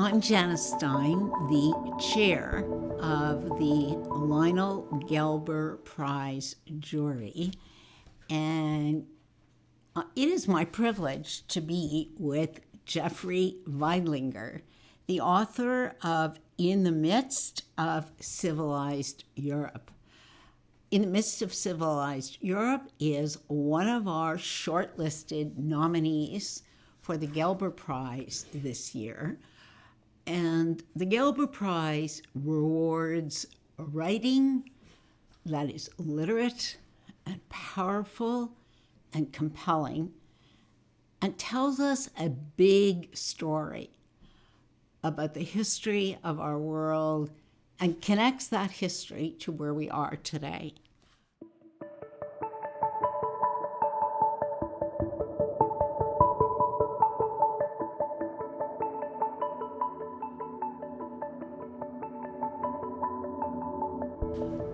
I'm Janice Stein, the chair of the Lionel Gelber Prize jury, and it is my privilege to be with Jeffrey Veidlinger, the author of In the Midst of Civilized Europe. In the Midst of Civilized Europe is one of our shortlisted nominees for the Gelber Prize this year. And the Gelber Prize rewards writing that is literate and powerful and compelling and tells us a big story about the history of our world and connects that history to where we are today.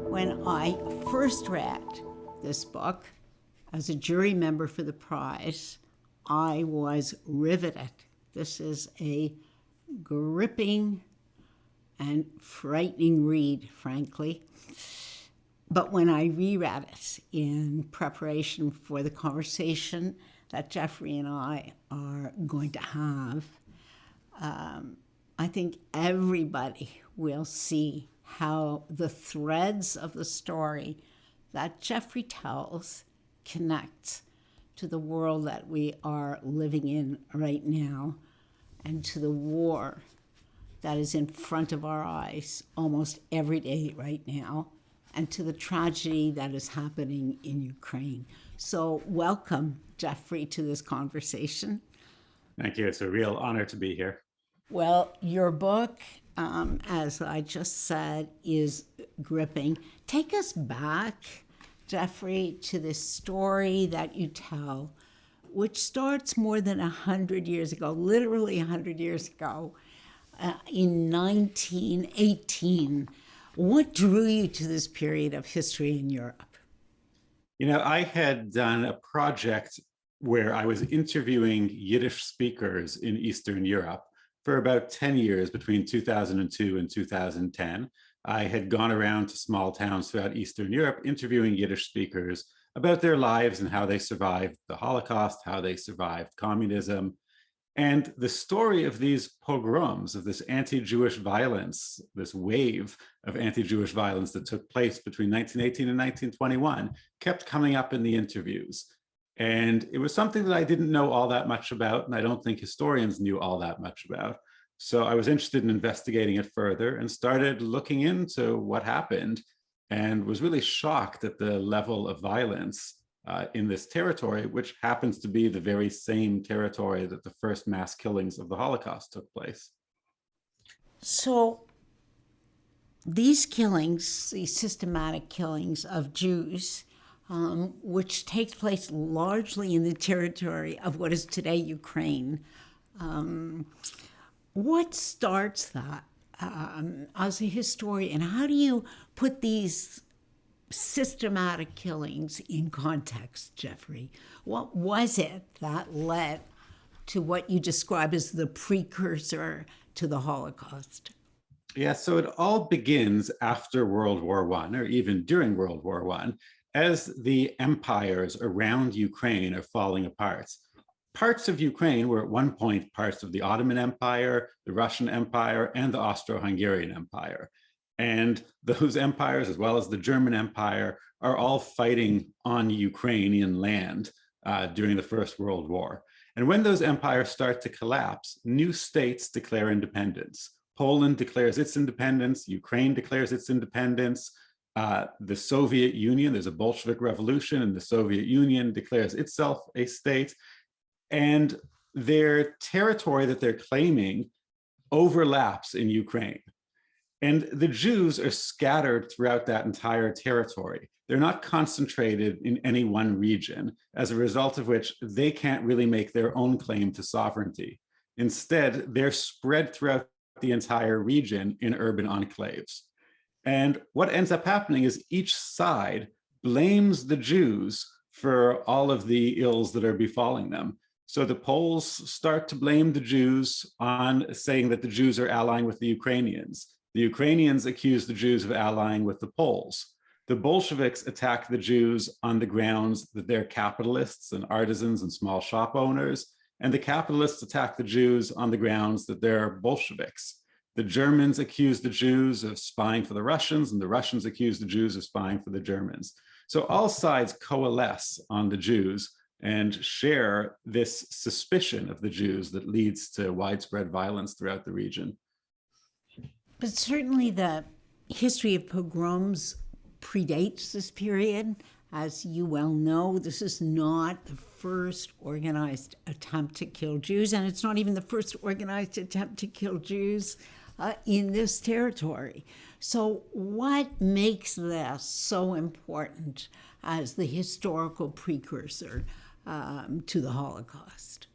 When I first read this book as a jury member for the prize, I was riveted. This is a gripping and frightening read, frankly. But when I reread it in preparation for the conversation that Jeffrey and I are going to have, I think everybody will see how the threads of the story that Jeffrey tells connect to the world that we are living in right now and to the war that is in front of our eyes almost every day right now, and to the tragedy that is happening in Ukraine. So welcome, Jeffrey, to this conversation. Thank you. It's a real honor to be here. Well, your book, as I just said, is gripping. Take us back, Jeffrey, to this story that you tell, which starts more than 100 years ago, literally 100 years ago, in 1918. What drew you to this period of history in Europe? You know, I had done a project where I was interviewing Yiddish speakers in Eastern Europe for about 10 years, between 2002 and 2010. I had gone around to small towns throughout Eastern Europe interviewing Yiddish speakers about their lives and how they survived the Holocaust, how they survived communism. And the story of these pogroms, of this anti-Jewish violence, this wave of anti-Jewish violence that took place between 1918 and 1921, kept coming up in the interviews. And it was something that I didn't know all that much about, and I don't think historians knew all that much about. So I was interested in investigating it further and started looking into what happened, and was really shocked at the level of violence in this territory, which happens to be the very same territory that the first mass killings of the Holocaust took place. So these killings, these systematic killings of Jews, which takes place largely in the territory of what is today Ukraine. What starts that as a historian? How do you put these systematic killings in context, Jeffrey? What was it that led to what you describe as the precursor to the Holocaust? Yeah, so it all begins after World War I, or even during World War I, as the empires around Ukraine are falling apart. Parts of Ukraine were at one point parts of the Ottoman Empire, the Russian Empire, and the Austro-Hungarian Empire. And those empires, as well as the German Empire, are all fighting on Ukrainian land during the First World War. And when those empires start to collapse, new states declare independence. Poland declares its independence, Ukraine declares its independence. The Soviet Union, there's a Bolshevik revolution, and the Soviet Union declares itself a state. And their territory that they're claiming overlaps in Ukraine. And the Jews are scattered throughout that entire territory. They're not concentrated in any one region, as a result of which they can't really make their own claim to sovereignty. Instead, they're spread throughout the entire region in urban enclaves. And what ends up happening is each side blames the Jews for all of the ills that are befalling them. So the Poles start to blame the Jews on saying that the Jews are allying with the Ukrainians. The Ukrainians accuse the Jews of allying with the Poles. The Bolsheviks attack the Jews on the grounds that they're capitalists and artisans and small shop owners, and the capitalists attack the Jews on the grounds that they're Bolsheviks. The Germans accuse the Jews of spying for the Russians, and the Russians accuse the Jews of spying for the Germans. So all sides coalesce on the Jews and share this suspicion of the Jews that leads to widespread violence throughout the region. But certainly the history of pogroms predates this period. As you well know, this is not the first organized attempt to kill Jews, and it's not even the first organized attempt to kill Jews in this territory. So what makes this so important as the historical precursor to the Holocaust?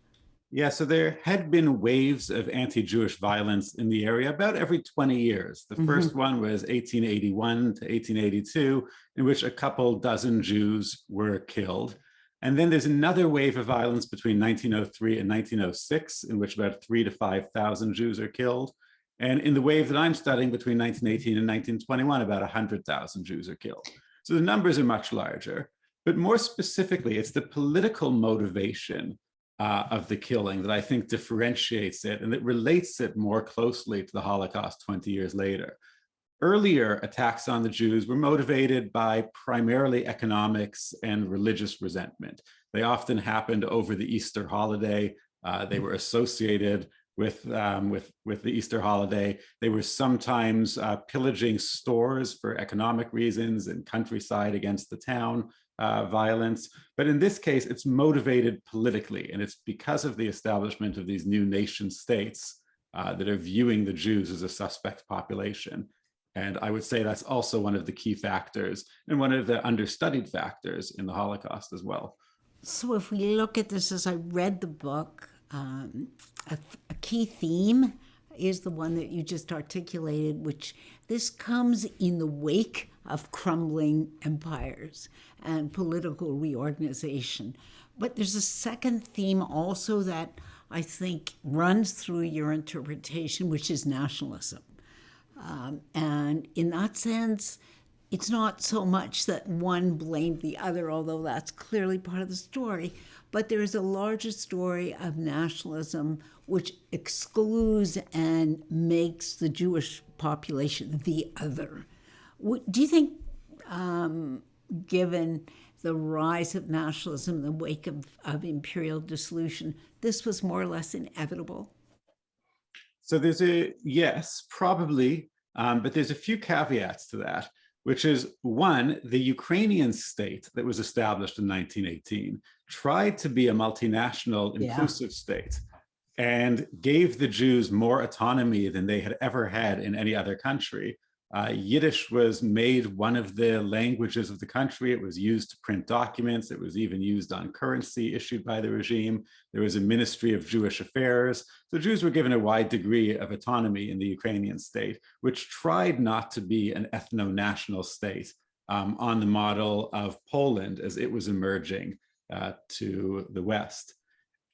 Yeah, so there had been waves of anti-Jewish violence in the area about every 20 years. The first one was 1881 to 1882, in which a couple dozen Jews were killed. And then there's another wave of violence between 1903 and 1906, in which about 3,000 to 5,000 Jews are killed. And in the wave that I'm studying between 1918 and 1921, about 100,000 Jews are killed. So the numbers are much larger. But more specifically, it's the political motivation of the killing that I think differentiates it and that relates it more closely to the Holocaust 20 years later. Earlier attacks on the Jews were motivated by primarily economics and religious resentment. They often happened over the Easter holiday. They were associated with the Easter holiday. They were sometimes pillaging stores for economic reasons and countryside against the town violence. But in this case, it's motivated politically, and it's because of the establishment of these new nation states that are viewing the Jews as a suspect population. And I would say that's also one of the key factors and one of the understudied factors in the Holocaust as well. So if we look at this, as I read the book, a key theme is the one that you just articulated, which this comes in the wake of crumbling empires and political reorganization. But there's a second theme also that I think runs through your interpretation, which is nationalism. And in that sense, it's not so much that one blamed the other, although that's clearly part of the story, but there is a larger story of nationalism which excludes and makes the Jewish population the other. Do you think, given the rise of nationalism in the wake of imperial dissolution, this was more or less inevitable? So there's yes, probably, but there's a few caveats to that, which is one, the Ukrainian state that was established in 1918 tried to be a multinational, inclusive state and gave the Jews more autonomy than they had ever had in any other country. Yiddish was made one of the languages of the country. It was used to print documents. It was even used on currency issued by the regime. There was a Ministry of Jewish Affairs. So Jews were given a wide degree of autonomy in the Ukrainian state, which tried not to be an ethno-national state on the model of Poland as it was emerging to the West.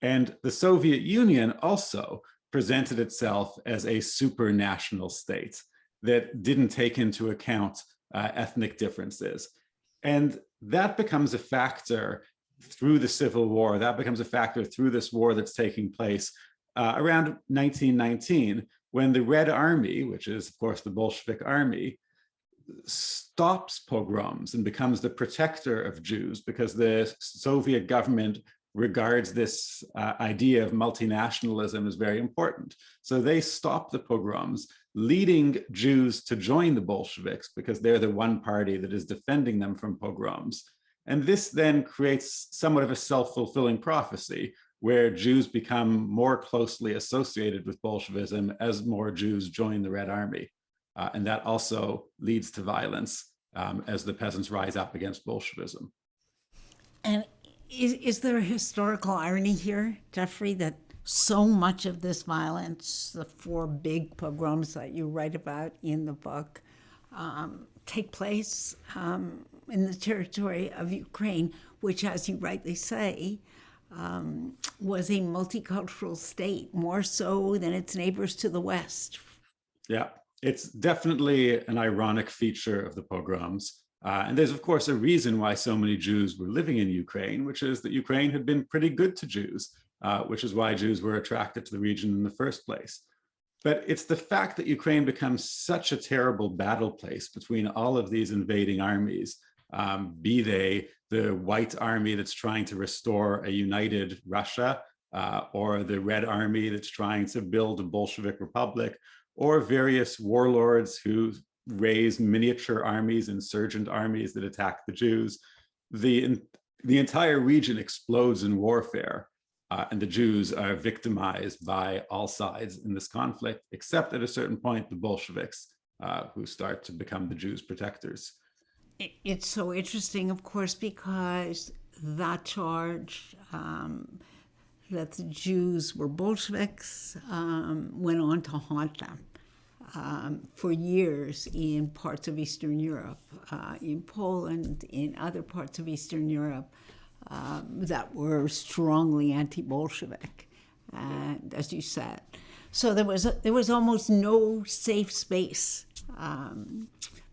And the Soviet Union also presented itself as a supranational state that didn't take into account ethnic differences. And that becomes a factor through the Civil War. That becomes a factor through this war that's taking place around 1919, when the Red Army, which is, of course, the Bolshevik army, stops pogroms and becomes the protector of Jews because the Soviet government regards this idea of multinationalism as very important. So they stop the pogroms, leading Jews to join the Bolsheviks because they're the one party that is defending them from pogroms. And this then creates somewhat of a self-fulfilling prophecy where Jews become more closely associated with Bolshevism as more Jews join the Red Army. And that also leads to violence as the peasants rise up against Bolshevism. And is there a historical irony here, Jeffrey, that so much of this violence, the 4 big pogroms that you write about in the book, take place in the territory of Ukraine, which, as you rightly say, was a multicultural state, more so than its neighbors to the west. Yeah, it's definitely an ironic feature of the pogroms. And there's, of course, a reason why so many Jews were living in Ukraine, which is that Ukraine had been pretty good to Jews, which is why Jews were attracted to the region in the first place. But it's the fact that Ukraine becomes such a terrible battle place between all of these invading armies, be they the white army that's trying to restore a united Russia, or the red army that's trying to build a Bolshevik republic, or various warlords who raise miniature armies, insurgent armies that attack the Jews. The entire region explodes in warfare. And the Jews are victimized by all sides in this conflict, except at a certain point, the Bolsheviks, who start to become the Jews' protectors. It's so interesting, of course, because that charge that the Jews were Bolsheviks went on to haunt them for years in parts of Eastern Europe, in Poland, in other parts of Eastern Europe. That were strongly anti-Bolshevik, and as you said, so there was almost no safe space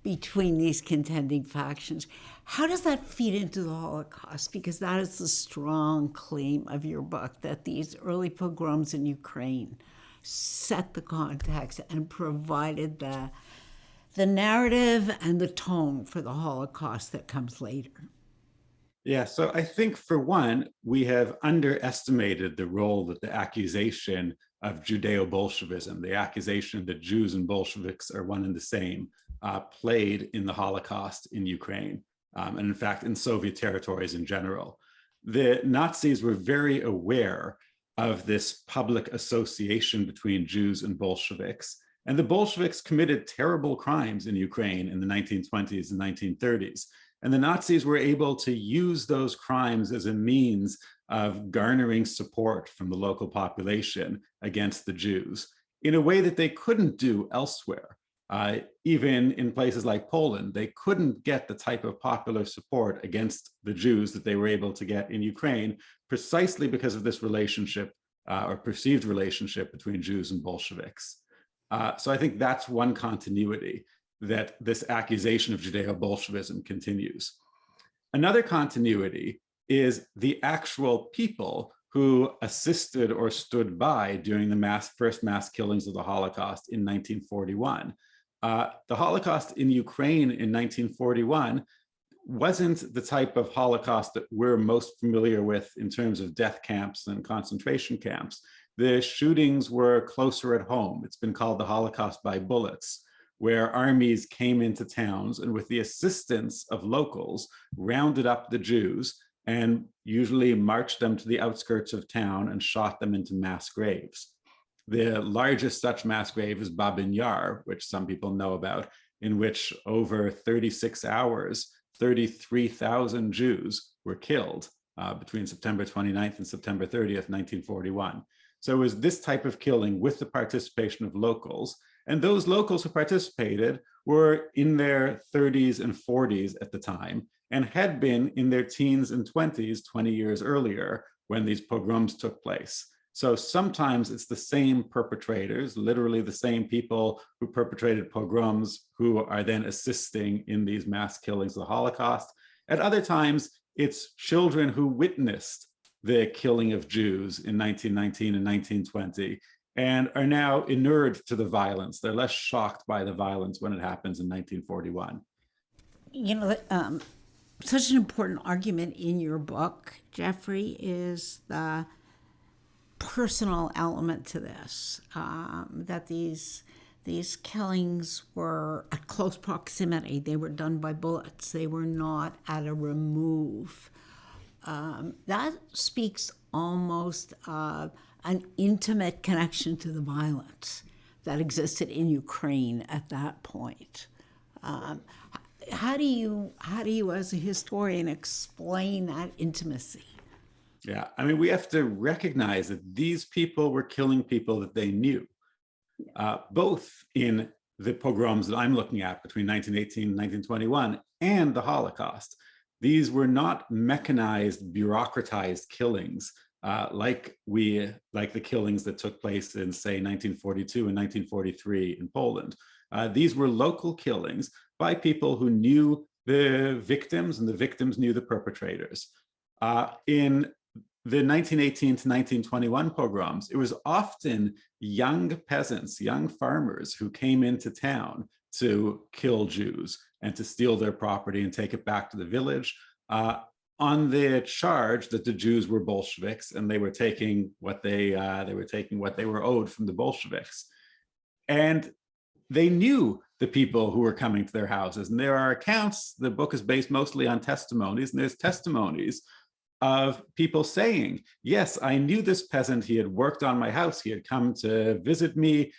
between these contending factions. How does that feed into the Holocaust? Because that is the strong claim of your book, that these early pogroms in Ukraine set the context and provided the narrative and the tone for the Holocaust that comes later. Yeah, so I think for one, we have underestimated the role that the accusation of Judeo-Bolshevism, the accusation that Jews and Bolsheviks are one and the same, played in the Holocaust in Ukraine, and in fact in Soviet territories in general. The Nazis were very aware of this public association between Jews and Bolsheviks, and the Bolsheviks committed terrible crimes in Ukraine in the 1920s and 1930s. And the Nazis were able to use those crimes as a means of garnering support from the local population against the Jews in a way that they couldn't do elsewhere. Even in places like Poland, they couldn't get the type of popular support against the Jews that they were able to get in Ukraine, precisely because of this relationship or perceived relationship between Jews and Bolsheviks. So I think that's one continuity, that this accusation of Judeo-Bolshevism continues. Another continuity is the actual people who assisted or stood by during the first mass killings of the Holocaust in 1941. The Holocaust in Ukraine in 1941 wasn't the type of Holocaust that we're most familiar with in terms of death camps and concentration camps. The shootings were closer at home. It's been called the Holocaust by bullets, where armies came into towns and with the assistance of locals, rounded up the Jews and usually marched them to the outskirts of town and shot them into mass graves. The largest such mass grave is Babin Yar, which some people know about, in which over 36 hours, 33,000 Jews were killed between September 29th and September 30th, 1941. So it was this type of killing with the participation of locals. And those locals who participated were in their 30s and 40s at the time, and had been in their teens and 20s 20 years earlier when these pogroms took place. So sometimes it's the same perpetrators, literally the same people who perpetrated pogroms, who are then assisting in these mass killings of the Holocaust. At other times, it's children who witnessed the killing of Jews in 1919 and 1920, and are now inured to the violence. They're less shocked by the violence when it happens in 1941. You know, such an important argument in your book, Jeffrey, is the personal element to this, that these killings were at close proximity. They were done by bullets. They were not at a remove. That speaks almost of an intimate connection to the violence that existed in Ukraine at that point. How do you, as a historian, explain that intimacy? Yeah, I mean, we have to recognize that these people were killing people that they knew, both in the pogroms that I'm looking at between 1918 and 1921 and the Holocaust. These were not mechanized, bureaucratized killings like the killings that took place in, say, 1942 and 1943 in Poland. These were local killings by people who knew the victims, and the victims knew the perpetrators. In the 1918 to 1921 pogroms, it was often young peasants, young farmers who came into town to kill Jews and to steal their property and take it back to the village, on the charge that the Jews were Bolsheviks and they were taking what they were owed from the Bolsheviks. And they knew the people who were coming to their houses. And there are accounts, the book is based mostly on testimonies, and there's testimonies of people saying, yes, I knew this peasant, he had worked on my house, he had come to visit me,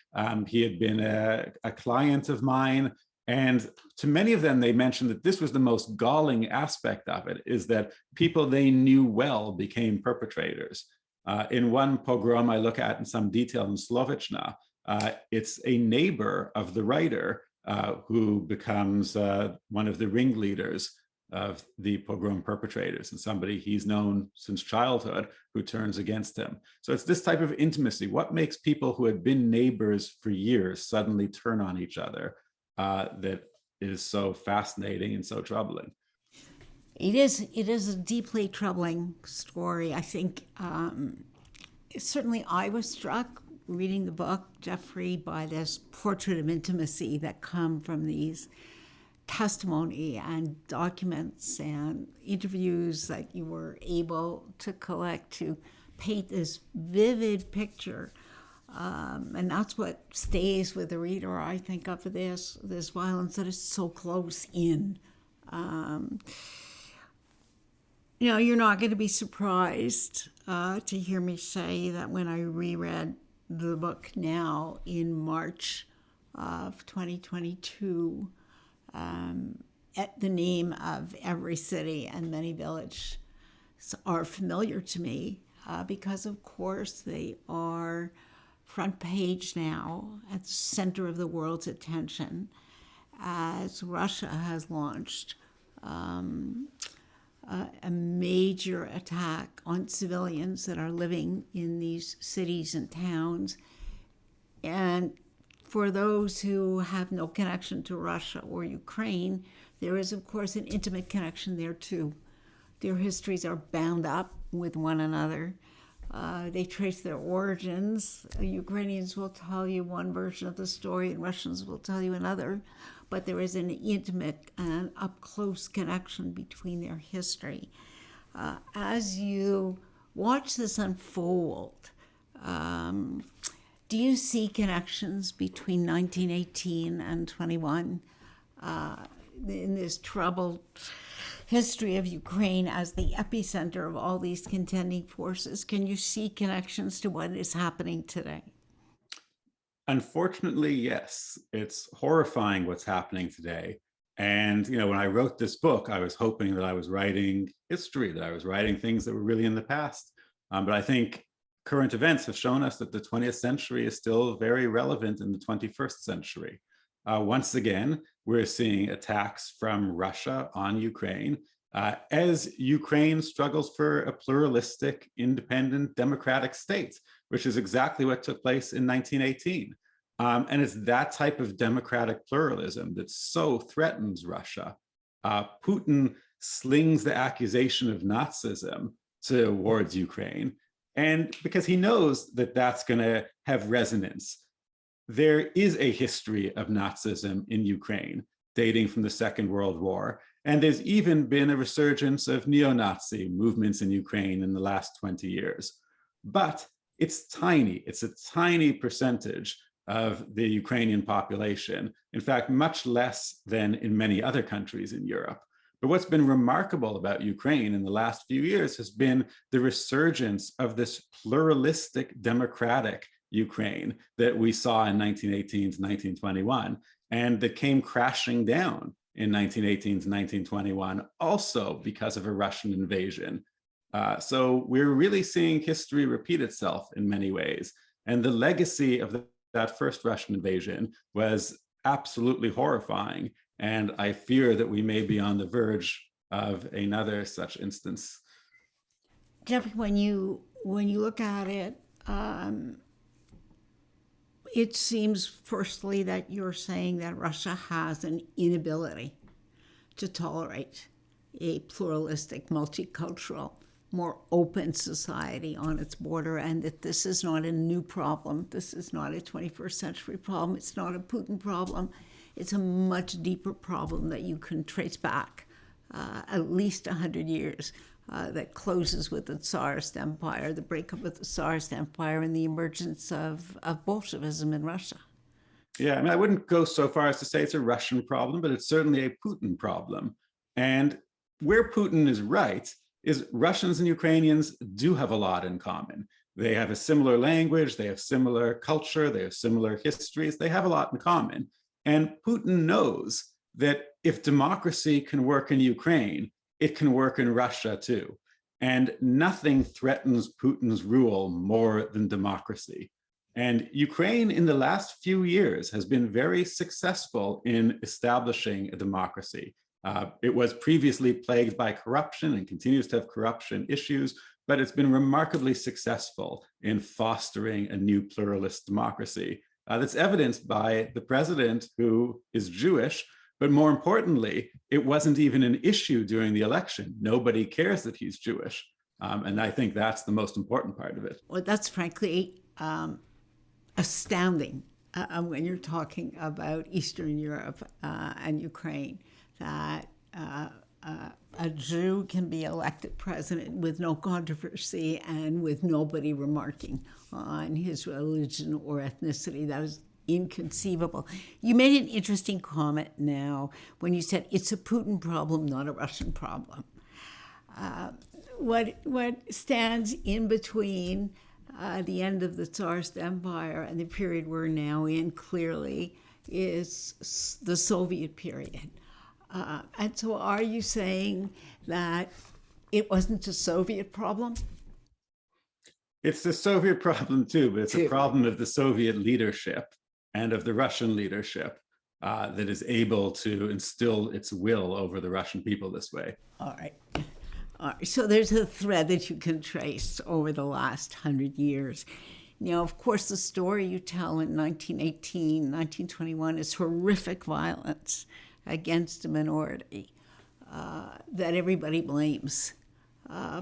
he had been a client of mine. And to many of them, they mentioned that this was the most galling aspect of it, is that people they knew well became perpetrators. In one pogrom I look at in some detail in Slovichna, it's a neighbor of the writer who becomes one of the ringleaders of the pogrom perpetrators, and somebody he's known since childhood who turns against him. So it's this type of intimacy. What makes people who had been neighbors for years suddenly turn on each other that is so fascinating and so troubling? It is a deeply troubling story. I think certainly I was struck reading the book, Jeffrey, by this portrait of intimacy that come from these testimony and documents and interviews that you were able to collect to paint this vivid picture. And that's what stays with the reader, I think, of this violence that is so close in. You're not going to be surprised to hear me say that when I reread the book now in March of 2022, the name of every city and many villages are familiar to me because, of course, they are front page now at the center of the world's attention as Russia has launched a major attack on civilians that are living in these cities and towns. And for those who have no connection to Russia or Ukraine, there is, of course, an intimate connection there too. Their histories are bound up with one another. They trace their origins. Ukrainians will tell you one version of the story, and Russians will tell you another. But there is an intimate and up-close connection between their history. As you watch this unfold, do you see connections between 1918 and 21 in this troubled history of Ukraine as the epicenter of all these contending forces? Can you see connections to what is happening today? Unfortunately, yes. It's horrifying what's happening today. And, when I wrote this book, I was hoping that I was writing history, that I was writing things that were really in the past. But I think current events have shown us that the 20th century is still very relevant in the 21st century. Once again, we're seeing attacks from Russia on Ukraine as Ukraine struggles for a pluralistic, independent, democratic state, which is exactly what took place in 1918. And it's that type of democratic pluralism that so threatens Russia. Putin slings the accusation of Nazism towards Ukraine, and because he knows that that's going to have resonance. There is a history of Nazism in Ukraine dating from the Second World War, and there's even been a resurgence of neo-Nazi movements in Ukraine in the last 20 years. But it's tiny. It's a tiny percentage of the Ukrainian population. In fact, much less than in many other countries in Europe. But what's been remarkable about Ukraine in the last few years has been the resurgence of this pluralistic, democratic Ukraine that we saw in 1918 to 1921, and that came crashing down in 1918 to 1921, also because of a Russian invasion. So we're really seeing history repeat itself in many ways. And the legacy of that first Russian invasion was absolutely horrifying. And I fear that we may be on the verge of another such instance. Jeffrey, when you when you look at it, it seems firstly that you're saying that Russia has an inability to tolerate a pluralistic, multicultural, more open society on its border, and that this is not a new problem. This is not a 21st century problem. It's not a Putin problem. It's a much deeper problem that you can trace back at least 100 years, that closes with the Tsarist Empire, the breakup of the Tsarist Empire, and the emergence of Bolshevism in Russia. Yeah, I mean, I wouldn't go so far as to say it's a Russian problem, but it's certainly a Putin problem. And where Putin is right is Russians and Ukrainians do have a lot in common. They have a similar language, they have similar culture, they have similar histories, they have a lot in common. And Putin knows that if democracy can work in Ukraine, it can work in Russia too. And nothing threatens Putin's rule more than democracy. And Ukraine in the last few years has been very successful in establishing a democracy. It was previously plagued by corruption and continues to have corruption issues, but it's been remarkably successful in fostering a new pluralist democracy. That's evidenced by the president, who is Jewish, but more importantly, it wasn't even an issue during the election. Nobody cares that he's Jewish. And I think that's the most important part of it. Well, that's frankly astounding when you're talking about Eastern Europe and Ukraine, that a Jew can be elected president with no controversy and with nobody remarking on his religion or ethnicity. That is inconceivable. You made an interesting comment now when you said it's a Putin problem, not a Russian problem. What stands in between the end of the Tsarist Empire and the period we're now in clearly is the Soviet period. And so are you saying that it wasn't a Soviet problem? It's the Soviet problem too, but it's a problem of the Soviet leadership and of the Russian leadership that is able to instill its will over the Russian people this way. All right. So there's a thread that you can trace over the last 100 years. Now, of course, the story you tell in 1918, 1921 is horrific violence against a minority that everybody blames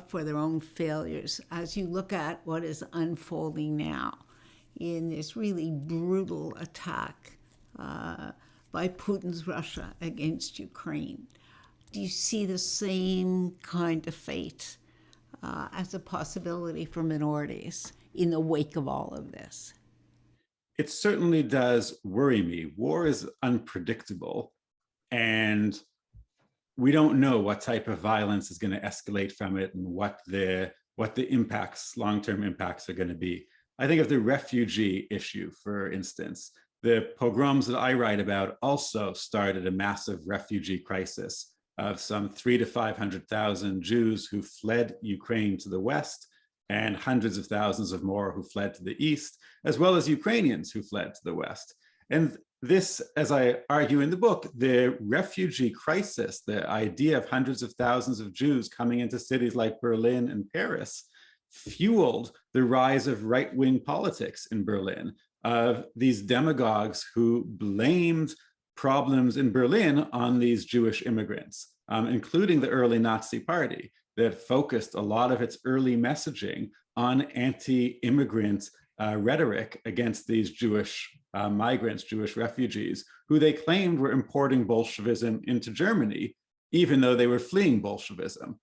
for their own failures. As you look at what is unfolding now in this really brutal attack by Putin's Russia against Ukraine, do you see the same kind of fate as a possibility for minorities in the wake of all of this? It certainly does worry me. War is unpredictable, and we don't know what type of violence is going to escalate from it and what the impacts, long-term impacts, are going to be. I think of the refugee issue, for instance. The pogroms that I write about also started a massive refugee crisis of some 300,000 to 500,000 Jews who fled Ukraine to the west, and hundreds of thousands of more who fled to the east, as well as Ukrainians who fled to the west. And this, as I argue in the book, the refugee crisis, the idea of hundreds of thousands of Jews coming into cities like Berlin and Paris, fueled the rise of right-wing politics in Berlin, of these demagogues who blamed problems in Berlin on these Jewish immigrants, including the early Nazi Party that focused a lot of its early messaging on anti-immigrant rhetoric against these Jewish migrants, Jewish refugees, who they claimed were importing Bolshevism into Germany, even though they were fleeing Bolshevism.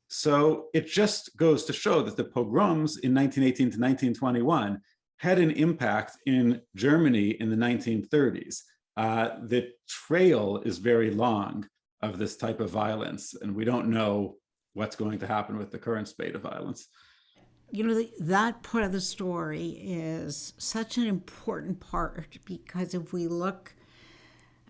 So it just goes to show that the pogroms in 1918 to 1921 had an impact in Germany in the 1930s. The trail is very long of this type of violence, and we don't know what's going to happen with the current spate of violence. You know, that part of the story is such an important part, because if we look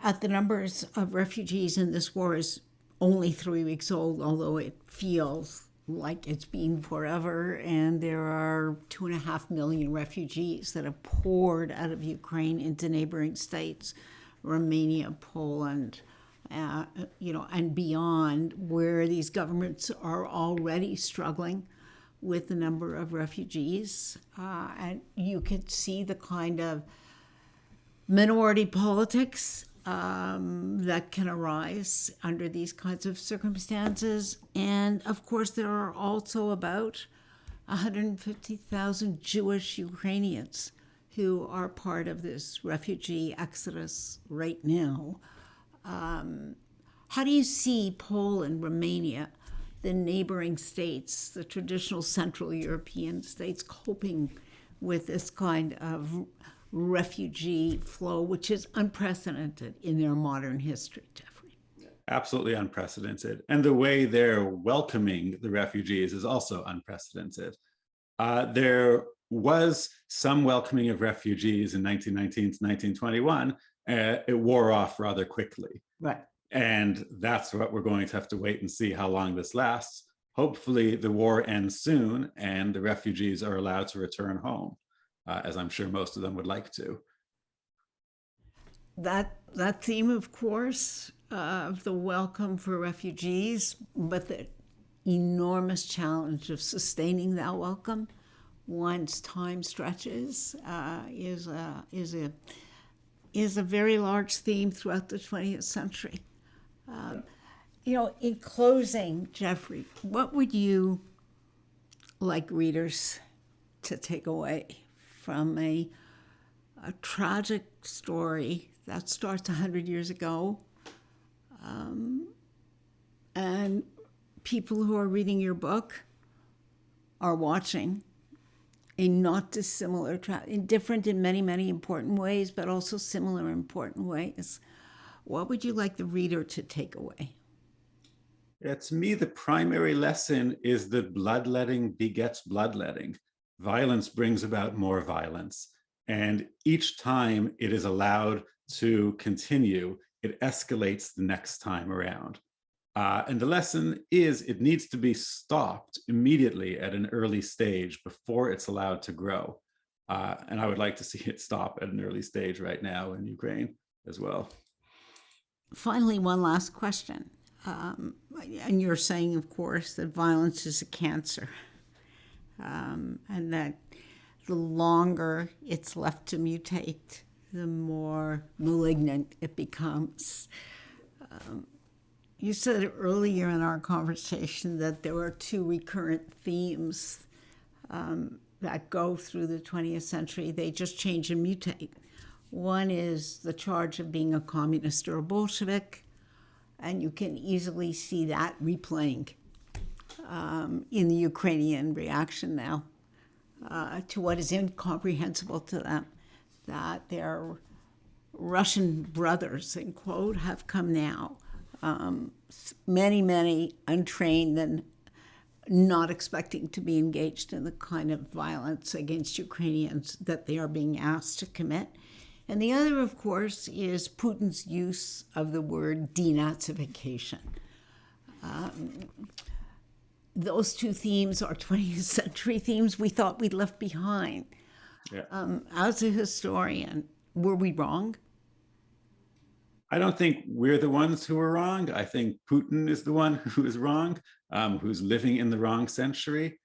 at the numbers of refugees in this war is only 3 weeks old, although it feels like it's been forever, and there are 2.5 million refugees that have poured out of Ukraine into neighboring states, Romania, Poland, and beyond, where these governments are already struggling with the number of refugees. And you could see the kind of minority politics that can arise under these kinds of circumstances. And of course, there are also about 150,000 Jewish Ukrainians who are part of this refugee exodus right now. How do you see Poland, Romania, the neighboring states, the traditional Central European states, coping with this kind of refugee flow, which is unprecedented in their modern history, Jeffrey? Absolutely unprecedented. And the way they're welcoming the refugees is also unprecedented. There was some welcoming of refugees in 1919 to 1921. It wore off rather quickly. Right. And that's what we're going to have to wait and see how long this lasts. Hopefully the war ends soon and the refugees are allowed to return home, as I'm sure most of them would like to. That theme, of course, of the welcome for refugees, but the enormous challenge of sustaining that welcome once time stretches is a very large theme throughout the 20th century. In closing, Jeffrey, what would you like readers to take away from a tragic story that starts 100 years ago, and people who are reading your book are watching a not dissimilar, different in many, many important ways, but also similar important ways? What would you like the reader to take away? To me, the primary lesson is that bloodletting begets bloodletting. Violence brings about more violence. And each time it is allowed to continue, it escalates the next time around. And the lesson is it needs to be stopped immediately at an early stage before it's allowed to grow. And I would like to see it stop at an early stage right now in Ukraine as well. Finally, one last question. And you're saying, of course, that violence is a cancer, and that the longer it's left to mutate, the more malignant it becomes. You said earlier in our conversation that there were two recurrent themes that go through the 20th century. They just change and mutate. One is the charge of being a communist or a Bolshevik, and you can easily see that replaying in the Ukrainian reaction now to what is incomprehensible to them, that their Russian brothers, in quote, have come now. Many, many untrained and not expecting to be engaged in the kind of violence against Ukrainians that they are being asked to commit. And the other, of course, is Putin's use of the word denazification. Those two themes are 20th century themes we thought we'd left behind. Yeah. As a historian, were we wrong? I don't think we're the ones who are wrong. I think Putin is the one who is wrong, who's living in the wrong century.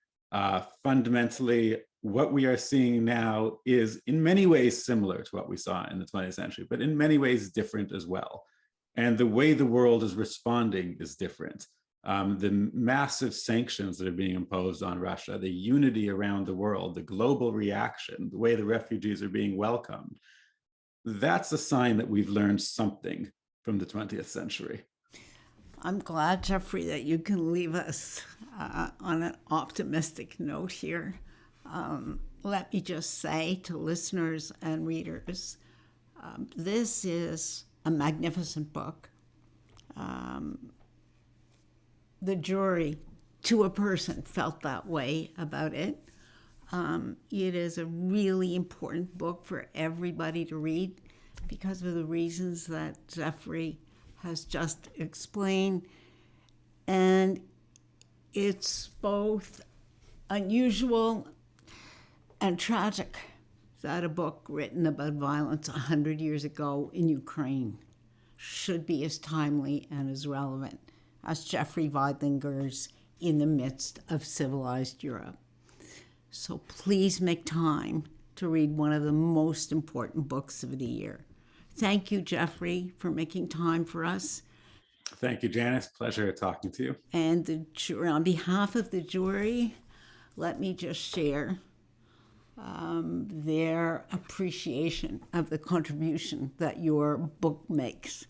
Fundamentally, what we are seeing now is in many ways similar to what we saw in the 20th century, but in many ways different as well. And the way the world is responding is different. The massive sanctions that are being imposed on Russia, the unity around the world, the global reaction, the way the refugees are being welcomed, that's a sign that we've learned something from the 20th century. I'm glad, Jeffrey, that you can leave us on an optimistic note here. Let me just say to listeners and readers, this is a magnificent book. The jury, to a person, felt that way about it. It is a really important book for everybody to read because of the reasons that Jeffrey has just explained. And it's both unusual and tragic that a book written about violence 100 years ago in Ukraine should be as timely and as relevant as Jeffrey Veidlinger's In the Midst of Civilized Europe. So please make time to read one of the most important books of the year. Thank you, Jeffrey, for making time for us. Thank you, Janice. Pleasure talking to you. And on behalf of the jury, let me just share their appreciation of the contribution that your book makes,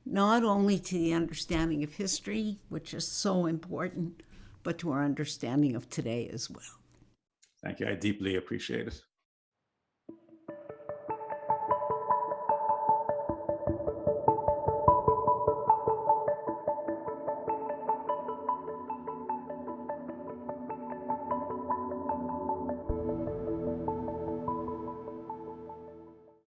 not only to the understanding of history, which is so important, but to our understanding of today as well. Thank you. I deeply appreciate it.